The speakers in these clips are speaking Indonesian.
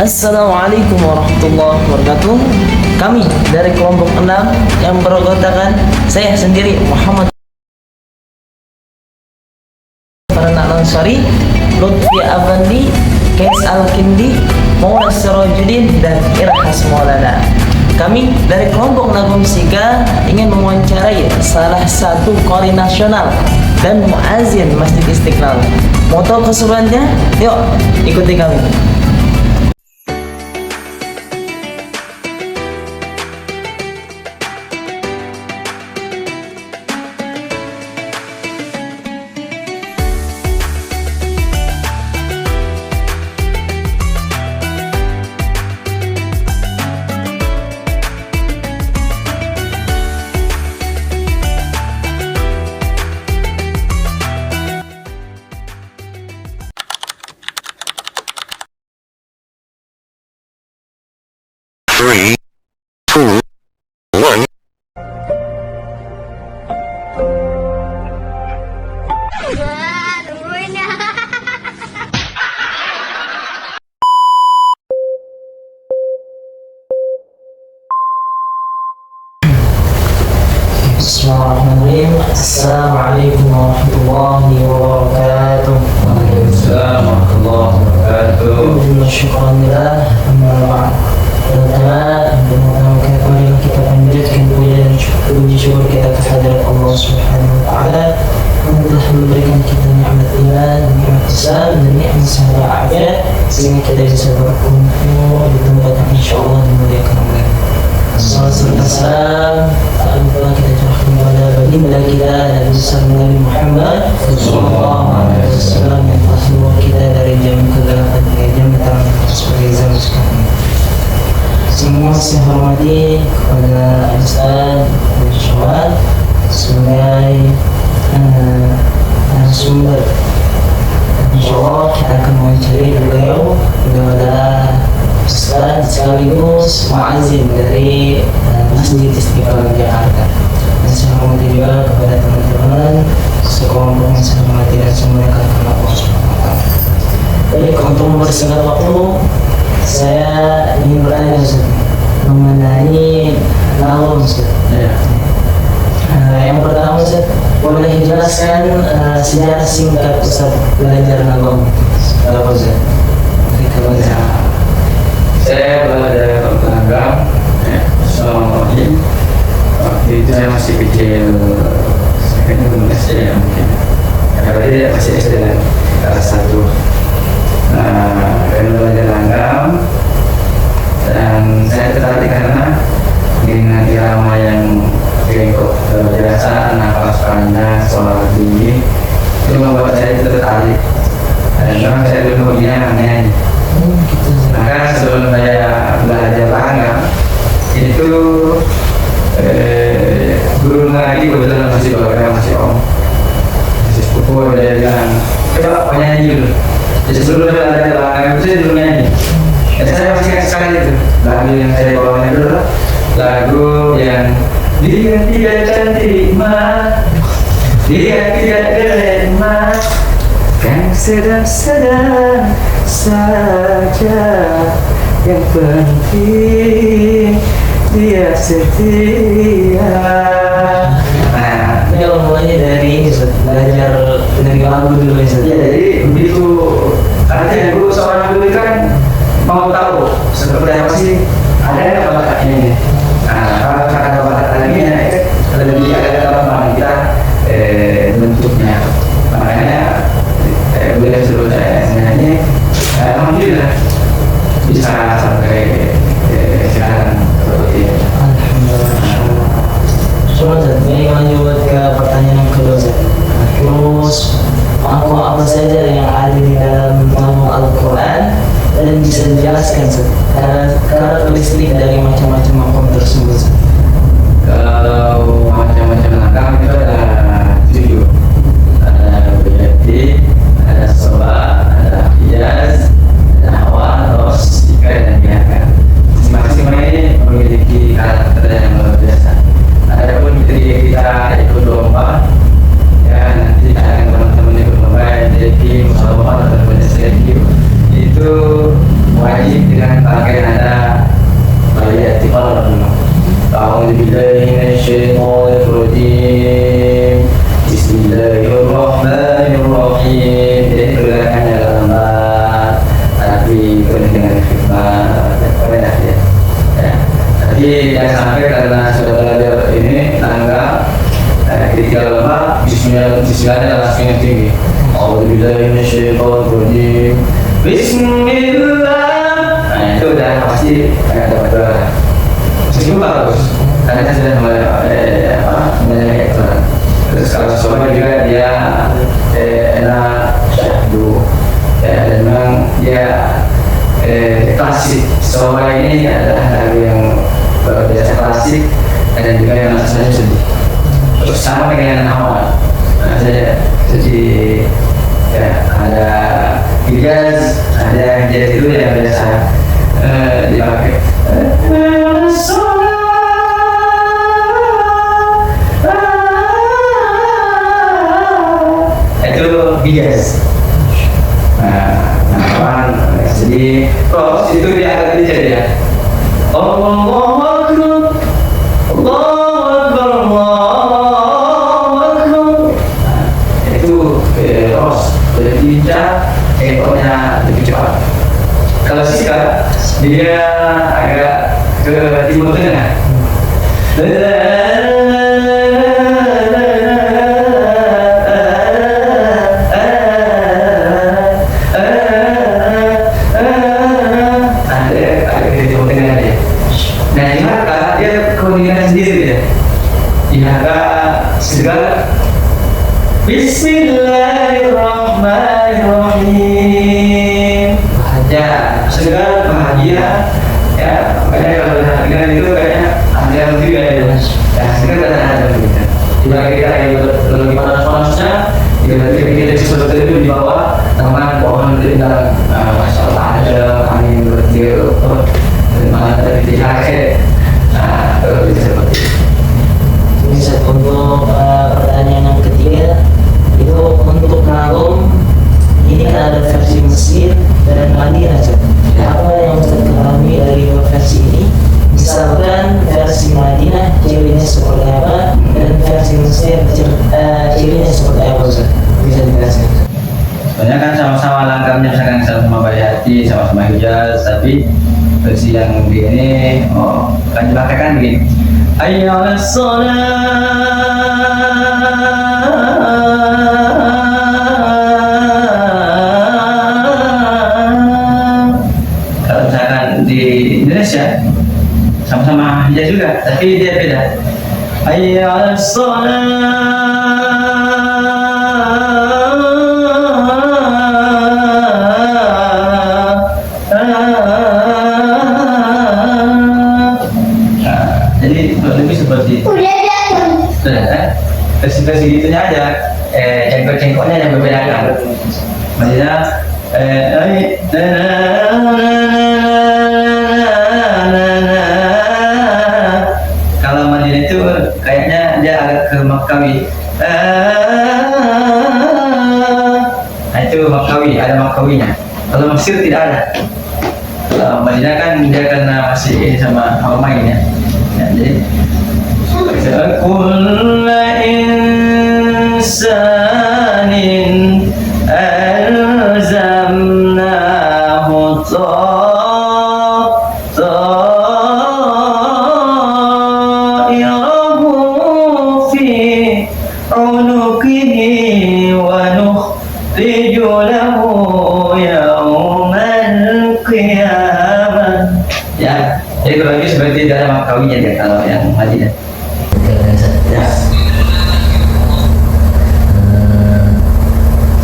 Assalamualaikum warahmatullahi wabarakatuh. Kami dari kelompok 6 yang beranggotakan saya sendiri Muhammad Farhan Al-Ansari, Lutfi Afandi, Kais Al-Kindi, Maulana Sirajuddin, dan Irhas Maulana. Kami dari kelompok Nagum Sika ingin mewawancarai salah satu qari nasional dan muazin Masjid Istiqlal. Mau tahu keseruannya? Yuk ikuti kami. Three, two, one. Bismillahirrahmanirrahim. Assalamualaikum warahmatullahi wabarakatuh. Waalaikumsalam warahmatullahi wabarakatuh. Syukurillah. Amma ba'd. Pertama kali kita panjatkan puji syukur kita kehadirat Allah Subhanahu wa taala yang telah memberikan kita nikmat iman, nikmat Islam, dan nikmat sehat afiat sehingga kita bisa berkumpul di tempat yang insyaallah dimuliakan oleh Allah. Serta salam tak lupa kita curahkan kepada baginda kita Nabi besar Nabi Muhammad sallallahu alaihi wasallam yang telah membawa kita dari jam kegelapan hingga jam terang sebagai zaman sekarang. Semua saya hormati kepada Ustaz dan Syawal sebagai sumber. InsyaAllah kita akan mencari beliau. Beliau adalah Ustaz sekaligus muazzin dari Masjid Istiqlal Jakarta. Dan saya hormati juga kepada teman-teman sekelompok yang saya hormati dan semuanya karena Allah Subhanahu wa taala. Baik, untuk mempersingkat waktu, saya ingin bertanya Ustaz mengenai nagum Ustaz. Yang pertama Ustaz, boleh jelaskan sejarah singkat Ustaz belajar nagum? Apa Ustaz? Saya belajar tenaga, selama ini waktu itu saya masih kecil, saya kayaknya belum SD ya mungkin. Karena dia masih SD kelas 1. Saya belajar langgam dan saya tertarik karena dengan irama yang bengkok biasa, nafas panjang, suara tinggi itu membuat saya tertarik. Dan memang saya dulu hobinya nyanyi. Maka sebelum saya belajar langgam itu guru lagi kebetulan masih bawa masih om, masih sepupu, dia bilang coba penyanyi dulu. Jadi sebelum saya belajar langgam itu saya dulu nyanyi. Dan saya masih ingat sekali itu lagu yang saya bawakan dulu, lagu yang dia tidak cantik mah, dia tidak keren mah, yang sedang-sedang saja, yang penting dia setia. Nah, ini kalau mulanya dari belajar dari lagu dulu ya. Jadi begitu artinya guru seorang guru kan mau tahu seperti apa sih ada bakat ini. Nah, kalau ada bakat lagi lebih ada gampang kita bentuknya. Makanya beliau suruh saya nyanyi, alhamdulillah bisa sampai sekarang seperti ini. Alhamdulillah. Cuma ini lanjut ke pertanyaan yang kedua. Terus aku apa saja yang ada di dalam nagum Al-Quran dan bisa dijelaskan karakteristik dari macam-macam nagum tersebut. Kalau macam-macam langgam itu ada 7. Ada Buyati, ada Soba, ada Hijaz, ada Hawa, Ros, Sika, dan Biaka. Masing-masing ini memiliki karakter yang luar biasa. Adapun ketika kita ikut lomba, ya nanti akan teman-teman ikut lomba jadi musabaqah atau itu wajib dengan Jadi yang sampai karena sudah belajar ini tangga ketika lemah bismillahnya langsung yang tinggi. Alhamdulillahirobbilalamin. Bismillah. Nah itu udah pasti agak dapat doa. Meskipun bagus, karena kan sudah mulai kayak Quran. Terus kalau soalnya juga dia enak syahdu, dan memang dia klasik. Soalnya ini adalah lagu yang luar biasa klasik dan juga yang rasanya sedih. Terus sama dengan Hawa, saya jadi ya ada Hijaz, ada Hijaz itu yang biasa dipakai. Itu Hijaz. Jadi terus itu dia agak jadi ya. Allahu Akbar, Allahu Akbar, Allahu Akbar. Itu terus lebih ekornya lebih cepat. Kalau Siska dia agak ke timur tengah. Segala Bismillahirrahmanirrahim. Ya, segala bahagia. Ya, makanya kalau dengan itu kayaknya ada yang juga ya. Ya, segala ada begitu. Jika kita lagi panas-panasnya, jika kita seperti itu di bawah tangan pohon rindang, masya Allah ada angin bertiup, ada di jaket. Nah, kalau bisa seperti itu. Bisa untuk pertanyaan yang ketiga itu untuk Nagom, ini kan ada versi Mesir dan Madinah. Apa yang Ustaz ketahui dari dua versi ini? Misalkan versi Madinah cirinya seperti apa dan versi Mesir cirinya seperti apa, Ustaz? Bisa dijelaskan? Sebenarnya kan sama-sama lengkapnya, misalkan sama-sama Bayati, sama-sama Hijaz, tapi versi yang begini, kan dipakai kan begini. Hayya 'alas shalah. Kalau misalkan di Indonesia sama-sama Hijaz juga, tapi dia beda. Hayya 'alas shalah. Seperti itu. Versi-versi gitunya aja, cengkok-cengkoknya yang berbeda. Maksudnya kalau Madinah itu kayaknya dia agak ke Makkawi. Nah itu Makkawi, ada Makkawinya. Kalau Mesir tidak ada. Kalau Madinah kan dia karena masih ini sama Romain ya. Jadi كل إنسان ألزمناه طائره في عنقه ونخرج له يوم القيامة. Ya, jadi kalau ini seperti dalam Makkawinya ya, kalau yang Madinah. Ya.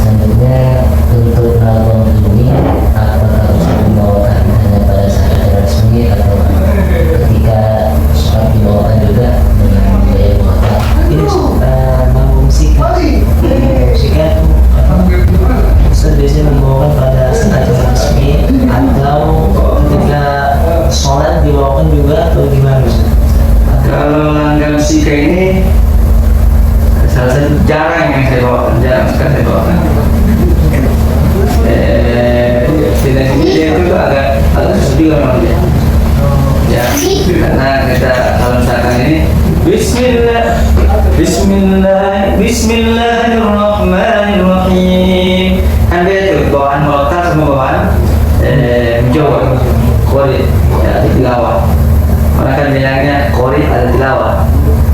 Selanjutnya untuk Nagom ini apakah harus dibawakan hanya pada saat resmi atau ketika sholat dibawakan juga dengan gaya muhatab? Ini Nagom Sika. Sika Ustaz biasanya membawakan pada saat resmi atau ketika sholat dibawakan juga atau gimana Ustaz? Kalau langgam Sika ini salah satu jarang yang saya bawakan, jarang sekali saya bawakan. Tidak itu agak sedih memang dia. Ya, karena kita kalau misalkan ini Bismillahirrahmanirrahim. Kan dia itu bawaan melontar semua bawaan menjawab kuali ya di tilawah. Maka bilangnya qori ada tilawah.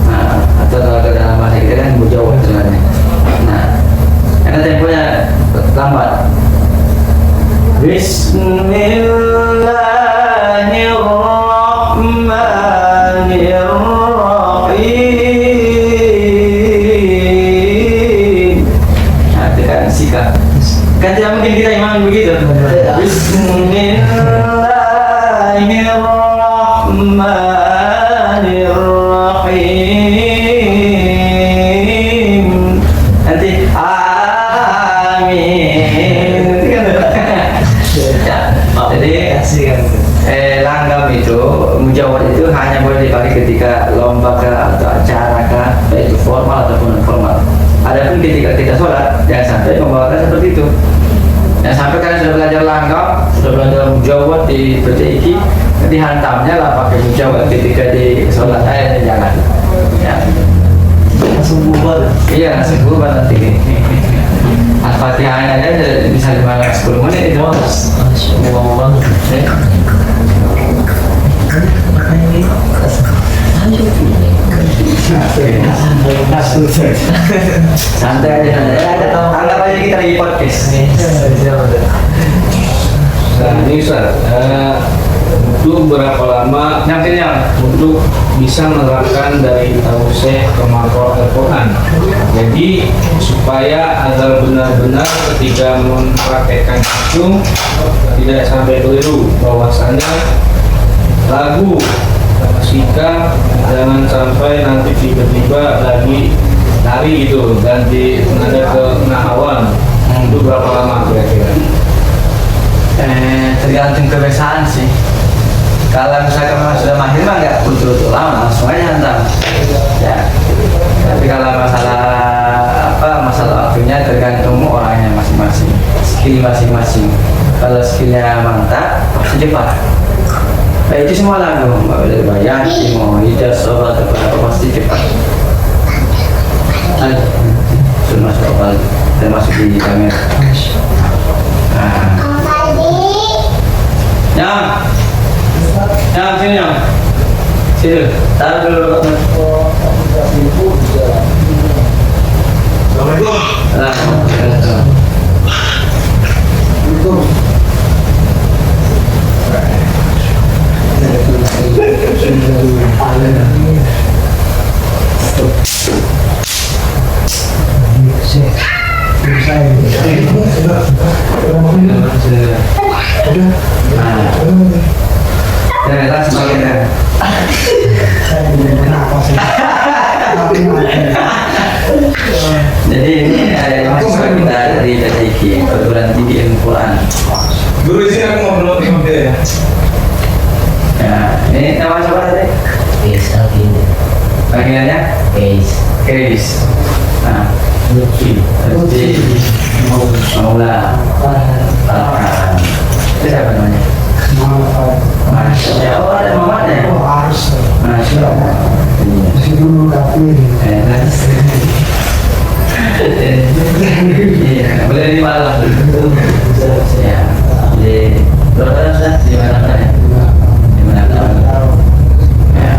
Nah, atau kalau dalam bahasa kita kan mujawab sebenarnya. Nah, karena temponya lambat. Bismillahirrahmanirrahim. Nah, itu kan sikap. Kan tidak mungkin kita imam begitu. Bismillahirrahmanirrahim. Nanti amin. Ya, jadi langgam itu mujawad itu hanya boleh dipakai ketika lomba kah atau acara kah, baik itu formal ataupun non formal. Adapun ketika kita sholat jangan sampai membawakan seperti itu. Jangan sampai kalian sudah belajar langgam, sudah belajar mujawad di PTIQ, nanti hantamnya lah pakai mujawad ketika di sholat aja jangan. Ya. Langsung bubar. Iya, langsung bubar nanti. Al-Fatihah aja bisa 10 menit itu. Masya Allah banget. Makanya ini santai aja, anggap aja kita lagi podcast. Nah ini Ustaz, untuk berapa lama untuk bisa menerapkan dari tausiah ke makro Al-Quran? Jadi supaya agar benar-benar ketika mempraktekkan itu tidak sampai keliru bahwasanya lagu musika jangan sampai nanti tiba-tiba lagi lari gitu ganti nada ke nahawan. Itu berapa lama kira-kira? Tergantung kebiasaan sih. Kalau misalkan memang sudah mahir mah nggak butuh lama, langsung aja hantam. Ya. Tapi kalau masalah waktunya tergantung orangnya masing-masing, skill masing-masing. Kalau skillnya mantap, pasti cepat. Nah, itu semua lagu, mau dari Bayati, mau Hijaz, Sobat, atau apa pasti cepat. Sudah masuk apa? Termasuk di kamera. Nah. Yang sini yang sini, taruh dulu. Assalamualaikum. Jadi ini mahasiswa kita dari PTIQ, perguruan tinggi ilmu Quran. Guru di sini aku mau berlatih ya. Ya, ini nama siapa tadi? Panggilannya? Keris. Nah, Lutfi, Maula, Farhan. Itu siapa namanya? Masya Allah, ada mamanya. Masya Allah. Iya, boleh di malam. Ya, di berapa tahun di mana ya? Di mana tahun? Ya,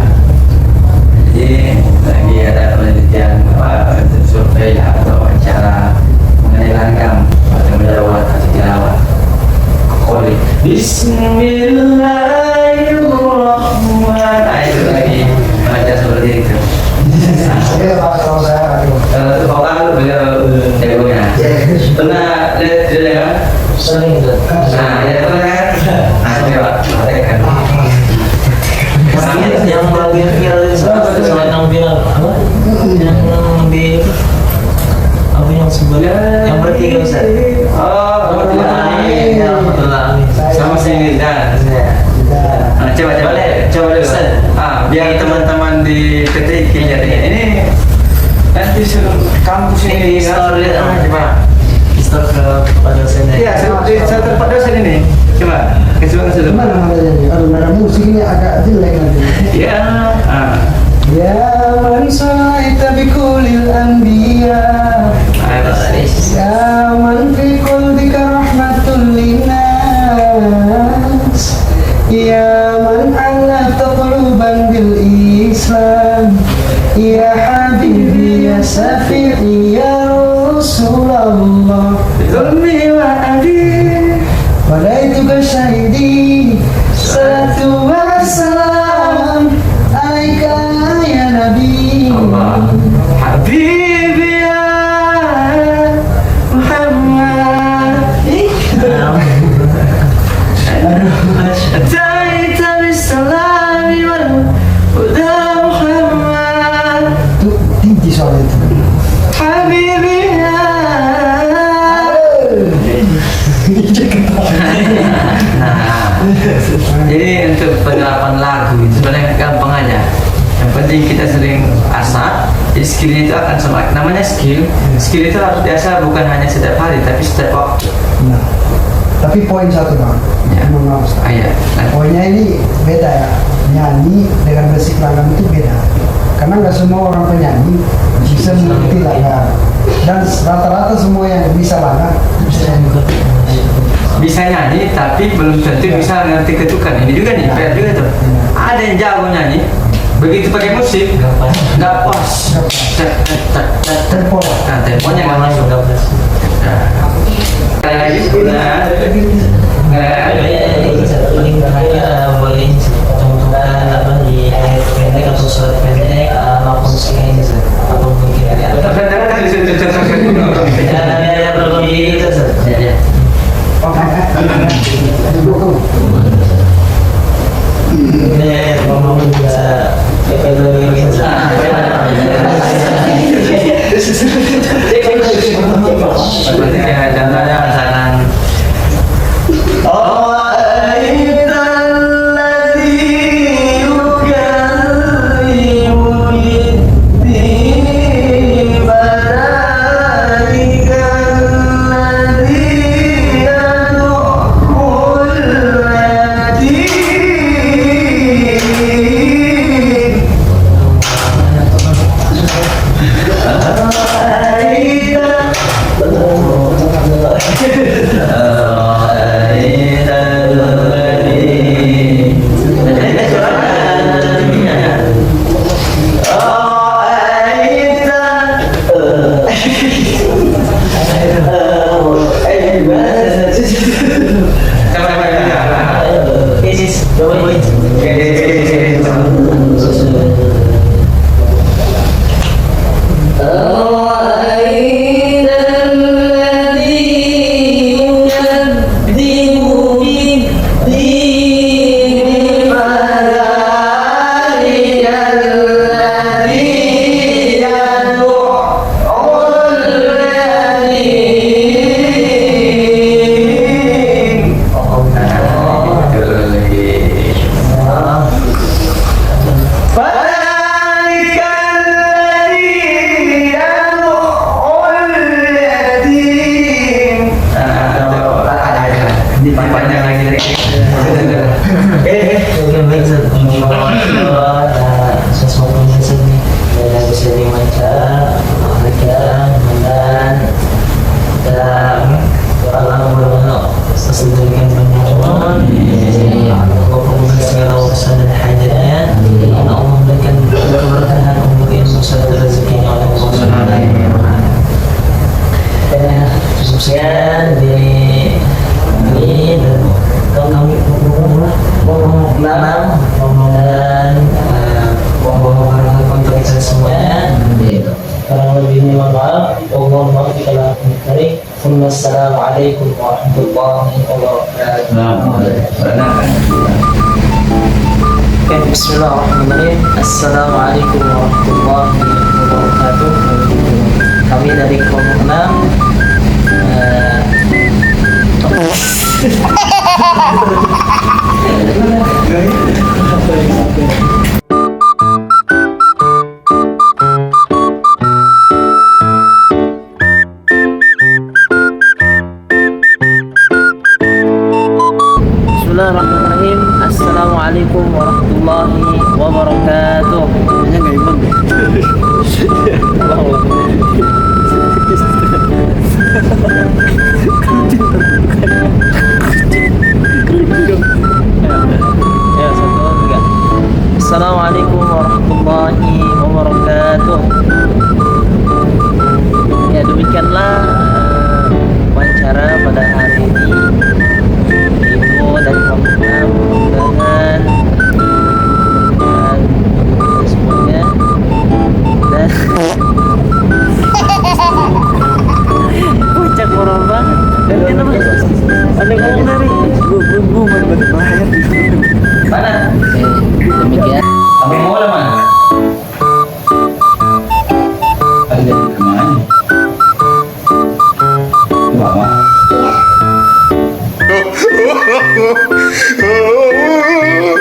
jadi lagi ada penelitian survei atau acara mengenai langgam atau menjawab atau tilawah. Bismillahirrahmanirrahim. Itu lagi baca seperti itu. Itu vokal beliau jagonya. Pernah lihat dia kan? Sering tuh. Nah, ya pernah kan? Nah, coba praktekkan. Yang lagi viral itu selain yang viral apa? Yang di apa yang sebenarnya yang bertiga Ustaz. Oh, sama sini dan. Nah, coba dulu. Biar teman-teman di PTIQ jadi ini nanti suruh kampus ini story coba. Store kepada dosen. Iya, saya tempat dosen ini. Coba, kesukaan dulu. Aduh, nada musik ini agak jelek nanti. Ya. Ya man salaita bi kulil anbiya, ya man fi qalbika rahmatul linnas, ya man alafta quluban bil Syafi'i ya Rasulullah Ummi wa abi Walaituka syahidi Salatu wa salam Alaika ya Nabi Allah Habibi ya Muhammad Ataita bisalami wal huda Muhammad Itu tinggi soal itu Habibi ya Jadi untuk penerapan lagu itu sebenarnya gampang aja. Yang penting kita sering asah. Jadi skill itu akan semakin namanya skill. Skill itu harus biasa bukan hanya setiap hari tapi setiap waktu. Nah, tapi poin satu bang, Ya. mohon maaf Ustaz. Iya. Poinnya ini beda ya, nyanyi dengan basic langgam itu beda. Karena nggak semua orang penyanyi bisa mengerti langgam. Dan rata-rata semua yang bisa langgam Bisa nyanyi tapi belum tentu bisa ngerti ketukan. Ini juga nih, PR juga tuh. Ada yang jago nyanyi, begitu pakai musik nggak pas. tempo. Nah, temponya nggak masuk. Nah, sekali lagi, nah, Paling terakhir boleh contohkan apa di ayat pendek atau surat pendek maupun sekian atau mungkin ada berlebih itu saja. Ngomong bisa seperti kayak contohnya misalkan panjang lagi dari sesuatu yang sedih dan bisa dibaca baca dan Allah memberikan banyak Allah segala urusan dan hajatnya. Allah memberikan keberkahan umur ilmu serta rezekinya oleh Allah Subhanahu wa taala. Sekian di ini dan kami dan untuk kita semuanya. Kurang lebihnya mohon maaf. Mohon maaf jika terjadi. Wassalamualaikum warahmatullahi wabarakatuh. Oke, bismillahirrahmanirrahim. Assalamualaikum warahmatullahi wabarakatuh. Kami dari kelompok 6. Bismillahirrahmanirrahim. Assalamualaikum warahmatullahi wabarakatuh. Ini nggak imut deh. Assalamualaikum warahmatullahi wabarakatuh. demikianlah wawancara pada hari ini. Ibu dan kamu mudah-mudahan semuanya dan puncak murah banget. Dan ini apa? Ada ngomong dari Mana? demikian. Sampai mau lah mana? Ada kemana? Itu mama. Oh,